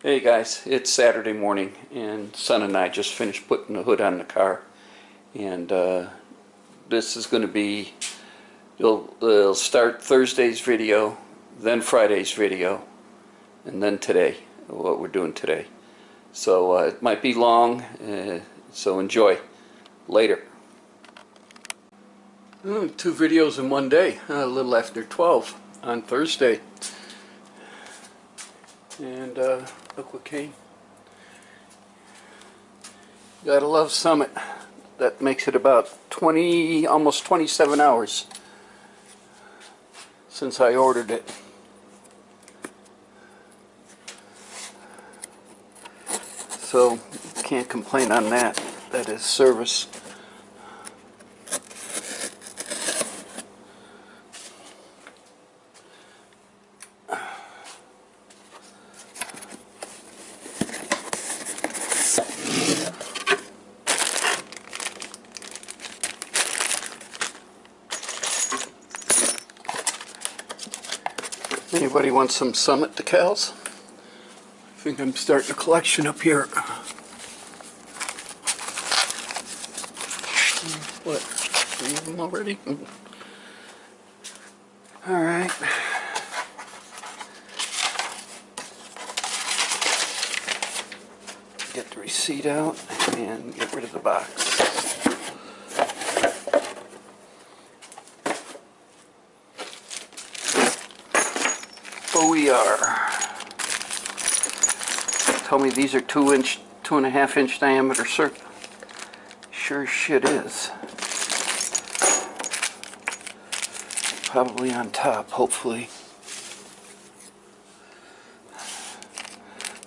Hey guys, it's Saturday morning and son and I just finished putting the hood on the car, and this is going to be, it'll start Thursday's video, then Friday's video, and then today, what we're doing today. So it might be long, so enjoy. Later. Two videos in one day, a little after 12 on Thursday. And look what came. Gotta love Summit. That makes it about 20, almost 27 hours since I ordered it. So can't complain on that. That is service. Anybody want some Summit decals? I think I'm starting a collection up here. What? Do you have them already? Alright. Get the receipt out and get rid of the box. OER. Tell me these are 2.5 inch diameter circuit. Sure as shit is. Probably on top, hopefully.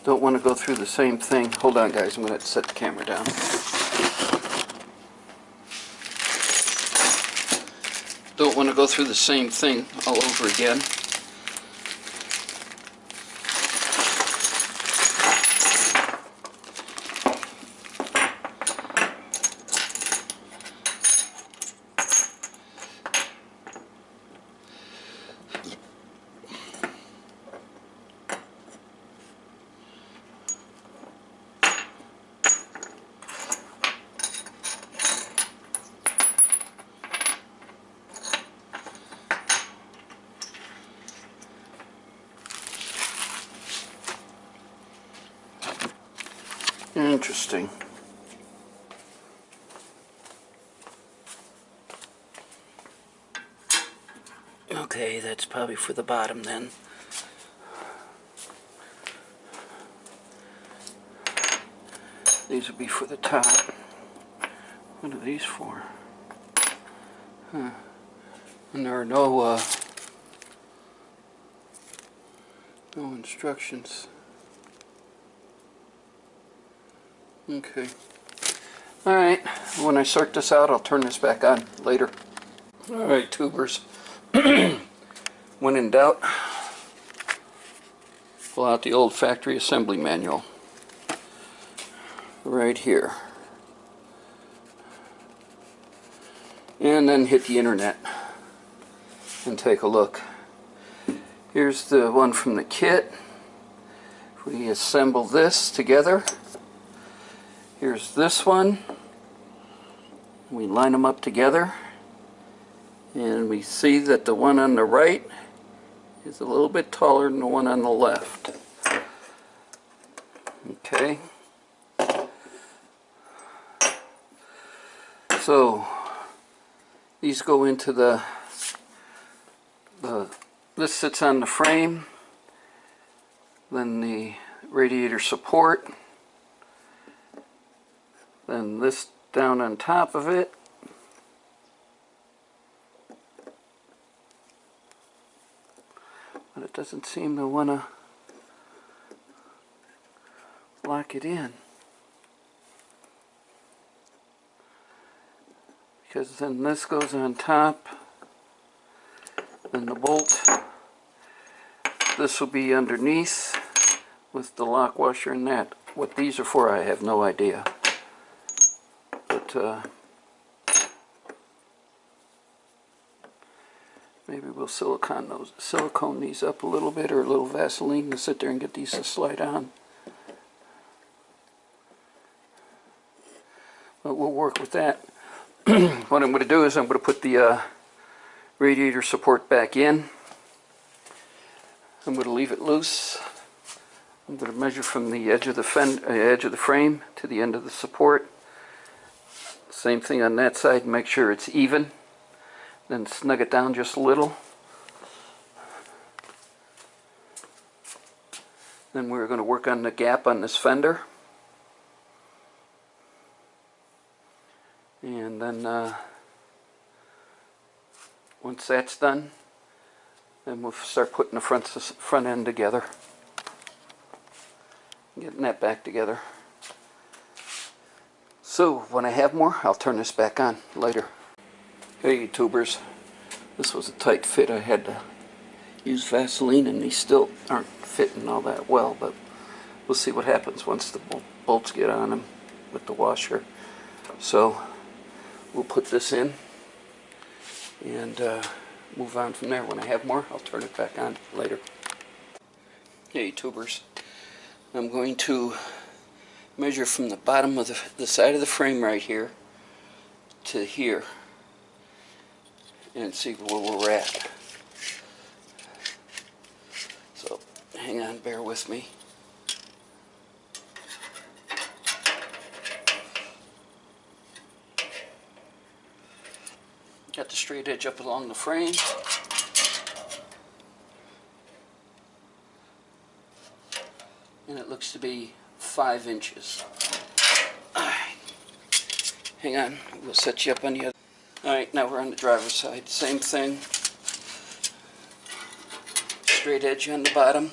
Don't want to go through the same thing. Hold on guys, I'm going to set the camera down. Don't want to go through the same thing all over again. Interesting. Okay, that's probably for the bottom then. These would be for the top. What are these for? Huh. And there are no instructions. Okay. Alright, when I sort this out, I'll turn this back on later. Alright, tubers. When in doubt, pull out the old factory assembly manual. Right here. And then hit the internet and take a look. Here's the one from the kit. We assemble this together. Here's this one. We line them up together and we see that the one on the right is a little bit taller than the one on the left. Okay. So these go into this sits on the frame, then the radiator support, then this down on top of it, but it doesn't seem to want to lock it in, because then this goes on top, then the bolt, this will be underneath with the lock washer and that. What these are for, I have no idea. But maybe we'll silicone these up a little bit, or a little Vaseline to sit there and get these to slide on. but we'll work with that. What I'm going to do is I'm going to put the radiator support back in. I'm going to leave it loose. I'm going to measure from the edge of the frame to the end of the support. Same thing on that side, make sure it's even. Then snug it down just a little. Then we're going to work on the gap on this fender. And then once that's done, then we'll start putting the front end together. Getting that back together. So when I have more, I'll turn this back on later. Hey tubers, this was a tight fit. I had to use Vaseline and these still aren't fitting all that well, but we'll see what happens once the bolts get on them with the washer. So we'll put this in and move on from there. When I have more, I'll turn it back on later. Hey tubers, I'm going to measure from the bottom of the side of the frame right here to here and see where we're at. So hang on, bear with me. Got the straight edge up along the frame. And it looks to be 5 inches. Alright. Hang on, we'll set you up on the other. Alright, now we're on the driver's side. Same thing. Straight edge on the bottom.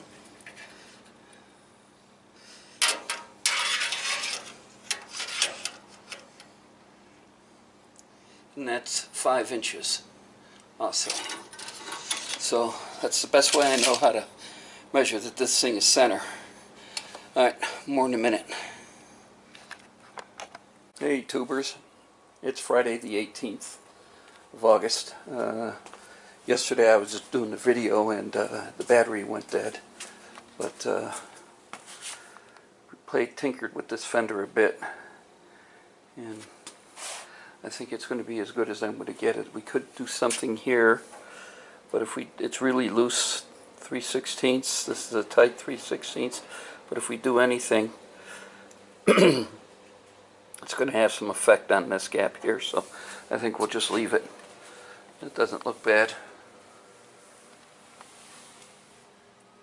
And that's 5 inches also. So that's the best way I know how to measure that this thing is center. Alright, more in a minute. Hey tubers, it's Friday the 18th of August. Yesterday I was just doing the video and the battery went dead. But tinkered with this fender a bit. And I think it's going to be as good as I'm going to get it. We could do something here, but it's really loose 3/16. This is a tight 3/16. But if we do anything, it's going to have some effect on this gap here, so I think we'll just leave it. It doesn't look bad.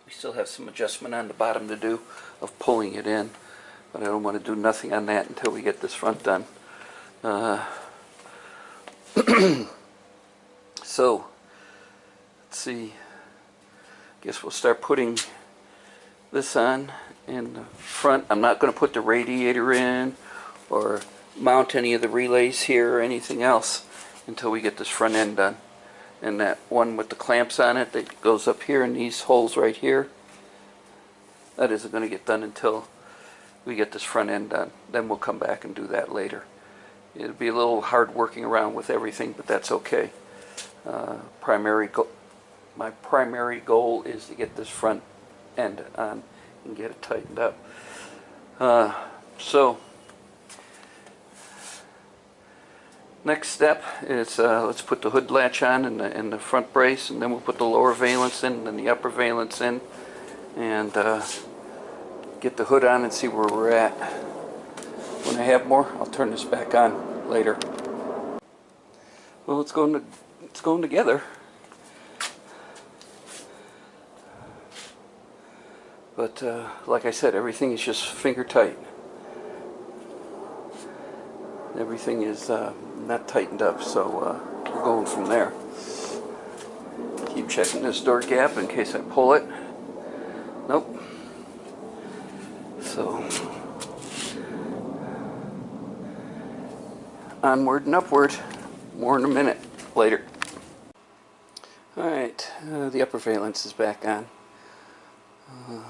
We still have some adjustment on the bottom to do of pulling it in, but I don't want to do nothing on that until we get this front done. So, let's see. Guess we'll start putting this on in the front. I'm not going to put the radiator in or mount any of the relays here or anything else until we get this front end done. And that one with the clamps on it that goes up here in these holes right here, that isn't going to get done until we get this front end done. Then we'll come back and do that later. It'll be a little hard working around with everything, but that's okay. My primary goal is to get this front end on and get it tightened up. So next step is let's put the hood latch on and the front brace, and then we'll put the lower valence in and then the upper valence in, and get the hood on and see where we're at. When I have more, I'll turn this back on later. Well, it's going together. But like I said, everything is just finger tight. Everything is not tightened up, so we're going from there. Keep checking this door gap in case I pull it. Nope. So onward and upward. More in a minute later. Alright, the upper valence is back on.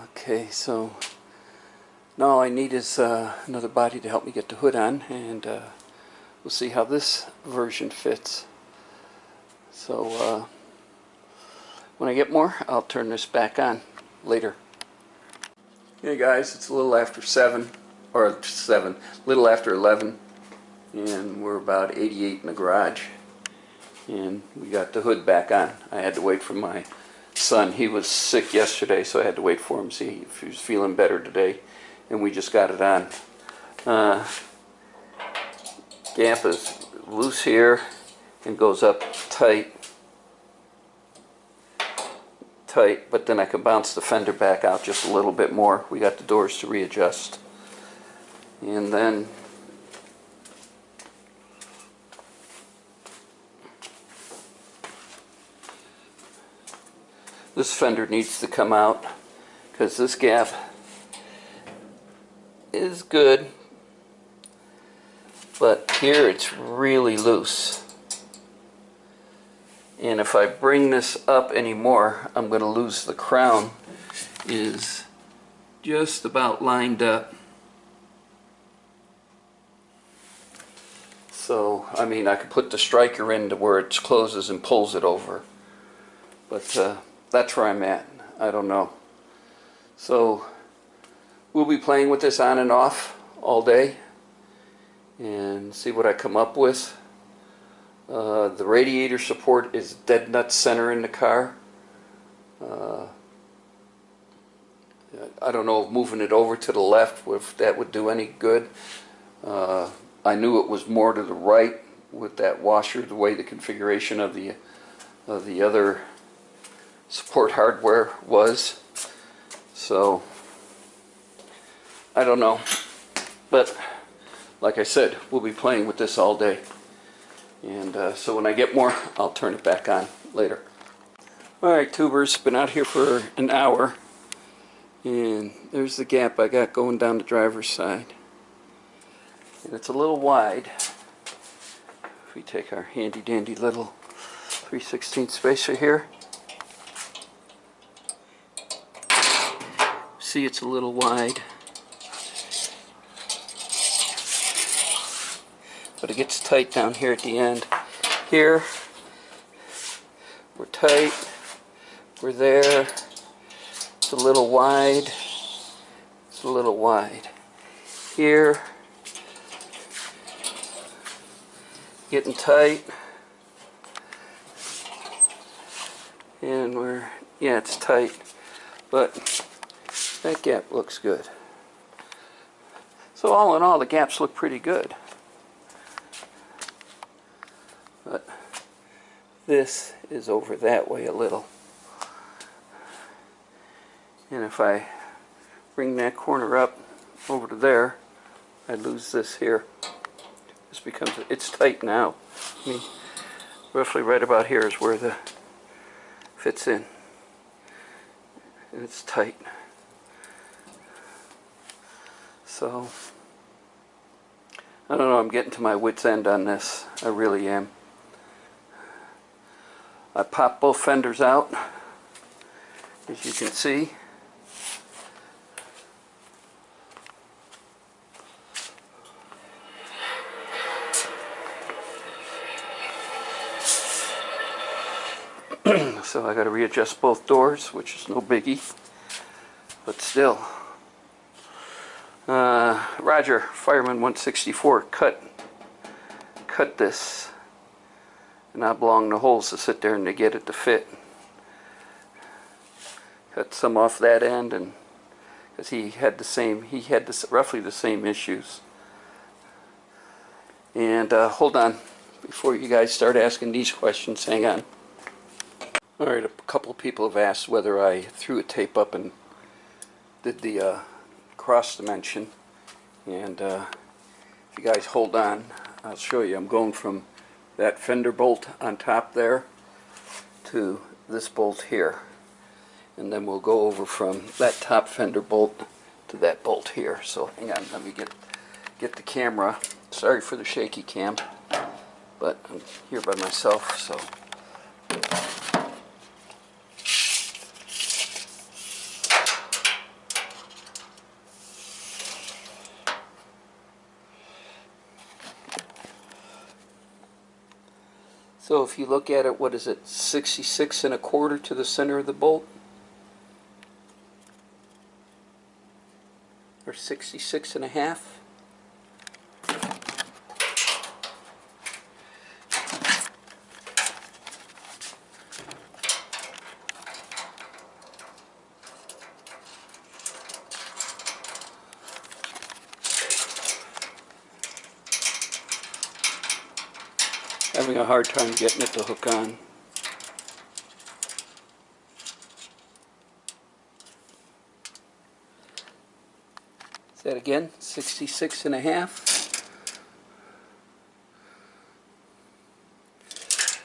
Okay, so now all I need is another body to help me get the hood on, and we'll see how this version fits. So when I get more, I'll turn this back on later. Hey guys, it's a little after 7, or 7, little after 11. and we're about 88 in the garage, and we got the hood back on. I had to wait for my son. He was sick yesterday, so I had to wait for him, see if he was feeling better today, and we just got it on. Gap is loose here and goes up tight, but then I can bounce the fender back out just a little bit more. We got the doors to readjust. And then this fender needs to come out because this gap is good, but here it's really loose. And if I bring this up anymore, I'm going to lose the crown. Is just about lined up. So, I mean, I could put the striker in to where it closes and pulls it over. But that's where I'm at. I don't know. So, we'll be playing with this on and off all day and see what I come up with. The radiator support is dead nut center in the car. I don't know if moving it over to the left, if that would do any good. I knew it was more to the right with that washer, the way the configuration of the other support hardware was. So, I don't know. But, like I said, we'll be playing with this all day. And so when I get more, I'll turn it back on later. Alright, tubers, been out here for an hour. And there's the gap I got going down the driver's side. And it's a little wide. If we take our handy dandy little 3/16 spacer here. See, it's a little wide. But it gets tight down here at the end. Here, we're tight. We're there. It's a little wide. It's a little wide. Here, getting tight. And yeah, it's tight. But that gap looks good. So all in all, the gaps look pretty good. But this is over that way a little. And if I bring that corner up over to there, I lose this here. This becomes, it's tight now. I mean, roughly right about here is where the fits in. And it's tight. So, I don't know, I'm getting to my wit's end on this. I really am. I popped both fenders out, as you can see. So I got to readjust both doors, which is no biggie, but still. Roger, Fireman 164, cut this. And oblong the holes to sit there and to get it to fit. Cut some off that end, and because he had roughly the same issues. And hold on, before you guys start asking these questions, hang on. Alright, a couple of people have asked whether I threw a tape up and did the cross dimension. And if you guys hold on, I'll show you. I'm going from that fender bolt on top there to this bolt here, and then we'll go over from that top fender bolt to that bolt here. So hang on, let me get the camera. Sorry for the shaky cam, but I'm here by myself, so So if you look at it, what is it, 66 1/4 to the center of the bolt? Or 66 1/2? having a hard time getting it to hook on. Is that again 66.5?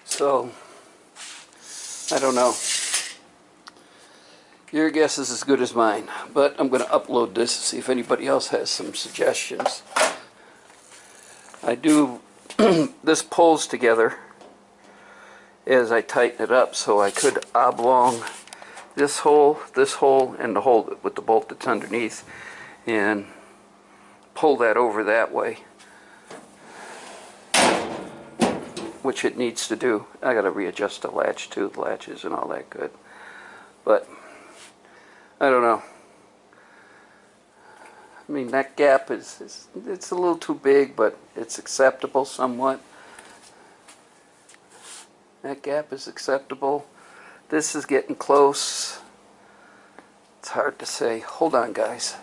So I don't know. Your guess is as good as mine, but I'm going to upload this to see if anybody else has some suggestions. I do, this pulls together as I tighten it up, so I could oblong this hole, and the hole with the bolt that's underneath, and pull that over that way, which it needs to do. I got to readjust the latch too. The latch isn't all that good, but I don't know. I mean, that gap it's a little too big, but it's acceptable somewhat. That gap is acceptable. This is getting close. It's hard to say. Hold on, guys.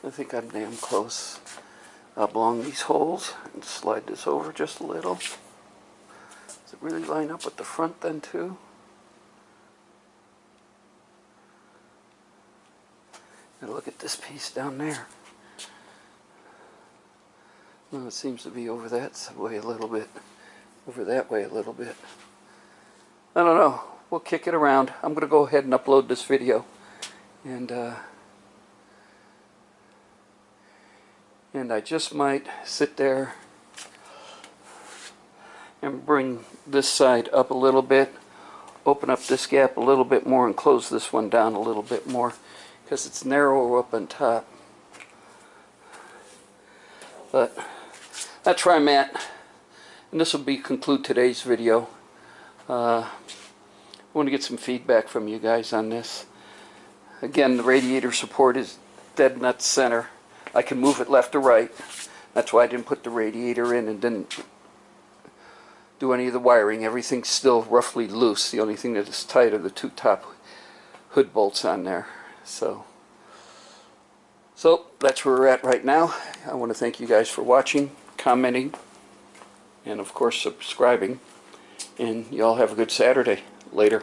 I think I'm damn close. Oblong these holes and slide this over just a little. Does it really line up with the front then too? Now look at this piece down there. No, it seems to be over that way a little bit. Over that way a little bit. I don't know. We'll kick it around. I'm going to go ahead and upload this video. And I just might sit there and bring this side up a little bit, open up this gap a little bit more, and close this one down a little bit more because it's narrower up on top. But that's where I'm at, and this will conclude today's video. I want to get some feedback from you guys on this. Again, the radiator support is dead nut center. I can move it left or right. That's why I didn't put the radiator in and didn't do any of the wiring. Everything's still roughly loose. The only thing that is tight are the two top hood bolts on there. So that's where we're at right now. I want to thank you guys for watching, commenting, and of course subscribing. And y'all have a good Saturday. Later.